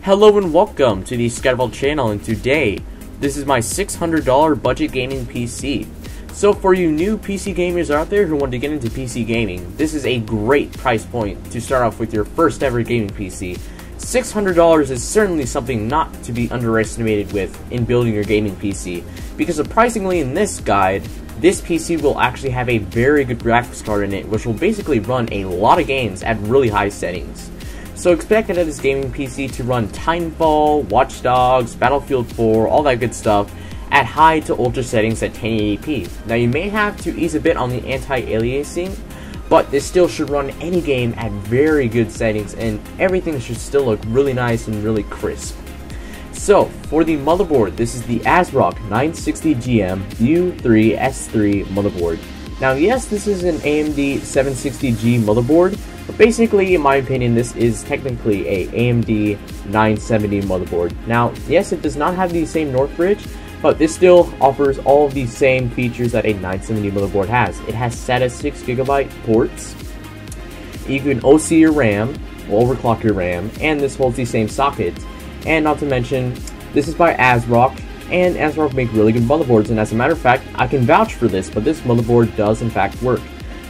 Hello and welcome to the Scatterball channel, and today, this is my $600 budget gaming PC. So for you new PC gamers out there who want to get into PC gaming, this is a great price point to start off with your first ever gaming PC. $600 is certainly something not to be underestimated with in building your gaming PC, because surprisingly in this guide, this PC will actually have a very good graphics card in it, which will basically run a lot of games at really high settings. So expect that this gaming PC to run Titanfall, Watch Dogs, Battlefield 4, all that good stuff at high to ultra settings at 1080p. Now you may have to ease a bit on the anti-aliasing, but this still should run any game at very good settings and everything should still look really nice and really crisp. So for the motherboard, this is the ASRock 960GM U3S3 motherboard. Now yes, this is an AMD 760G motherboard, but basically, in my opinion, this is technically a AMD 970 motherboard. Now, yes, it does not have the same Northbridge, but this still offers all of the same features that a 970 motherboard has. It has SATA 6GB ports, you can OC your RAM, or overclock your RAM, and this holds the same sockets. And not to mention, this is by ASRock, and ASRock make really good motherboards, and as a matter of fact, I can vouch for this, but this motherboard does in fact work.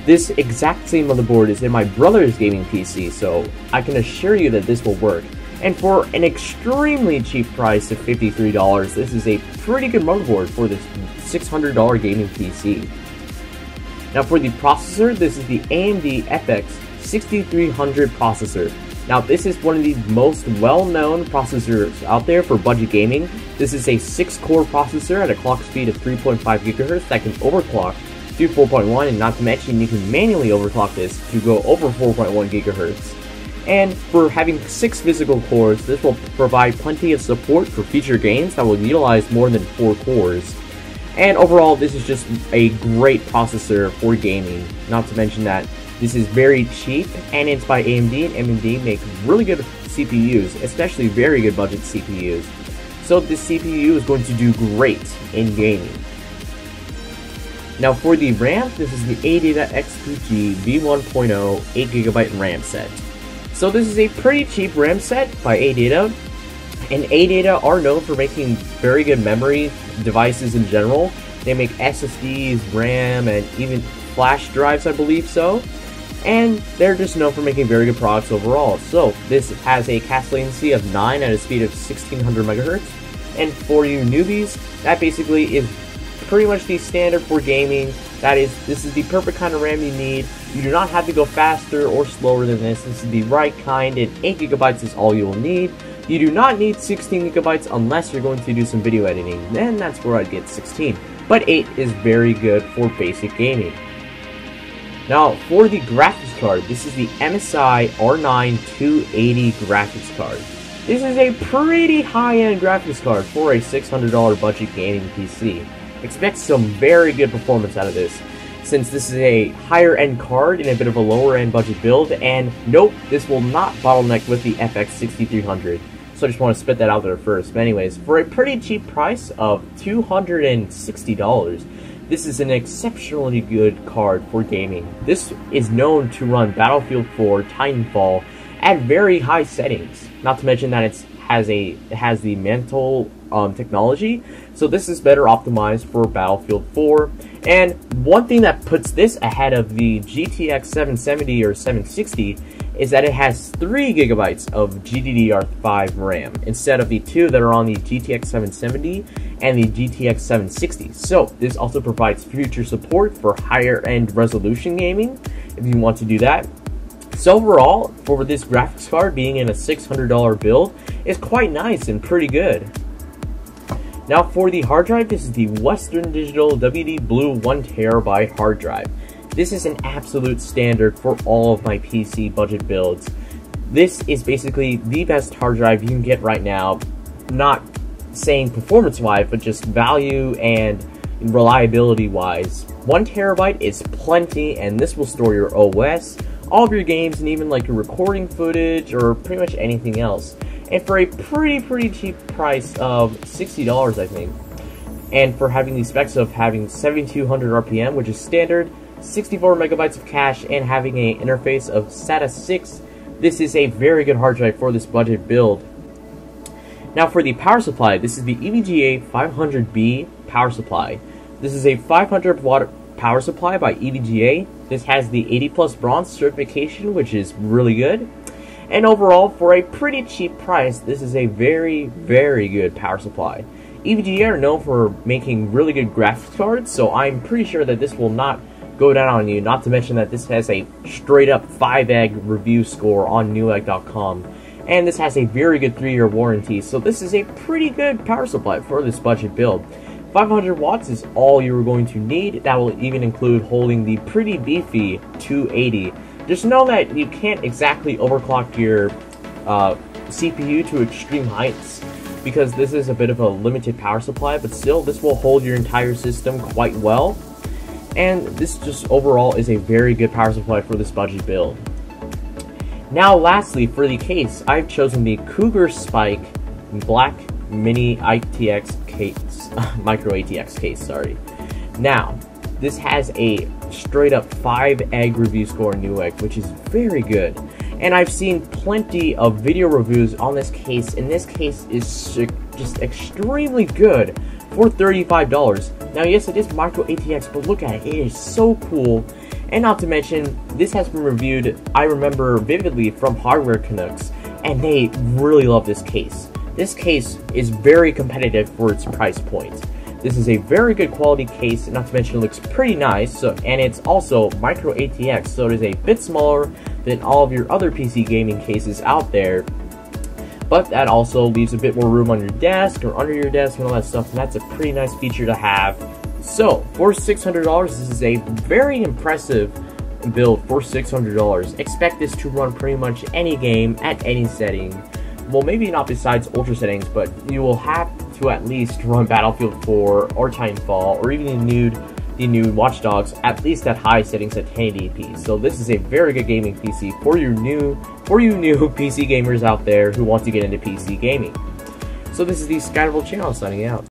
This exact same motherboard is in my brother's gaming PC, so I can assure you that this will work. And for an extremely cheap price of $53, this is a pretty good motherboard for this $600 gaming PC. Now for the processor, this is the AMD FX 6300 processor. Now this is one of the most well-known processors out there for budget gaming. This is a 6-core processor at a clock speed of 3.5 GHz that can overclock to 4.1, and not to mention you can manually overclock this to go over 4.1 GHz. And for having 6 physical cores, this will provide plenty of support for future games that will utilize more than 4 cores. And overall, this is just a great processor for gaming. Not to mention that this is very cheap, and it's by AMD, and AMD makes really good CPUs, especially very good budget CPUs. So this CPU is going to do great in gaming. Now for the RAM, this is the ADATA XPG V1.0 8GB RAM set. So this is a pretty cheap RAM set by ADATA, and ADATA are known for making very good memory devices in general. They make SSDs, RAM, and even flash drives, I believe so. And they're just known for making very good products overall. So this has a cast latency of 9 at a speed of 1600 MHz. And for you newbies, that basically is pretty much the standard for gaming. This is the perfect kind of RAM you need. You do not have to go faster or slower than this. This is the right kind, and 8GB is all you will need. You do not need 16GB unless you're going to do some video editing. Then that's where I'd get 16. But 8 is very good for basic gaming. Now for the graphics card, this is the Msi R9 280 graphics card. This is a pretty high-end graphics card for a $600 budget gaming PC. Expect some very good performance out of this, since this is a higher end card in a bit of a lower end budget build, and nope, this will not bottleneck with the FX 6300. So I just want to spit that out there first. But anyways, for a pretty cheap price of $260, this is an exceptionally good card for gaming. This is known to run Battlefield 4, Titanfall at very high settings. Not to mention that it has the mantle technology, so this is better optimized for Battlefield 4. And one thing that puts this ahead of the GTX 770 or 760 is that it has 3 GB of GDDR5 RAM instead of the 2 that are on the GTX 770 and the GTX 760. So this also provides future support for higher end resolution gaming if you want to do that. So overall, for this graphics card being in a $600 build, is quite nice and pretty good. Now for the hard drive, this is the Western Digital WD Blue 1TB hard drive. This is an absolute standard for all of my PC budget builds. This is basically the best hard drive you can get right now, not saying performance-wise, but just value and reliability-wise. 1 TB is plenty, and this will store your OS, all of your games, and even like your recording footage or pretty much anything else. And for a pretty cheap price of $60, I think. And for having the specs of having 7200 RPM, which is standard, 64 megabytes of cache, and having an interface of SATA 6, this is a very good hard drive for this budget build. Now for the power supply, this is the EVGA 500B power supply. This is a 500 watt power supply by EVGA. This has the 80 plus bronze certification, which is really good. And overall, for a pretty cheap price, this is a very, very good power supply. EVGA are known for making really good graphics cards, so I'm pretty sure that this will not go down on you, not to mention that this has a straight up 5-egg review score on Newegg.com. And this has a very good 3-year warranty, so this is a pretty good power supply for this budget build. 500 watts is all you're going to need. That will even include holding the pretty beefy 280. Just know that you can't exactly overclock your CPU to extreme heights, because this is a bit of a limited power supply, but still this will hold your entire system quite well. And this just overall is a very good power supply for this budget build. Now lastly, for the case, I've chosen the Cougar Spike Black Mini ITX case, Micro ATX case, sorry. Now, this has a straight up 5-egg review score in Newegg, which is very good. And I've seen plenty of video reviews on this case, and this case is just extremely good for $35. Now yes, it is Micro ATX, but look at it, it is so cool. And not to mention, this has been reviewed, I remember vividly, from Hardware Canucks, and they really love this case. This case is very competitive for its price point. This is a very good quality case, not to mention it looks pretty nice, and it's also Micro ATX, so it is a bit smaller than all of your other PC gaming cases out there. But that also leaves a bit more room on your desk or under your desk and all that stuff, and that's a pretty nice feature to have. So, for $600, this is a very impressive build for $600. Expect this to run pretty much any game at any setting. Well, maybe not besides ultra settings, but you will have to at least run Battlefield 4 or Titanfall or even the new Watch Dogs at least at high settings at 1080p. So this is a very good gaming PC for you new PC gamers out there who want to get into PC gaming. So this is the Untitled Channel signing out.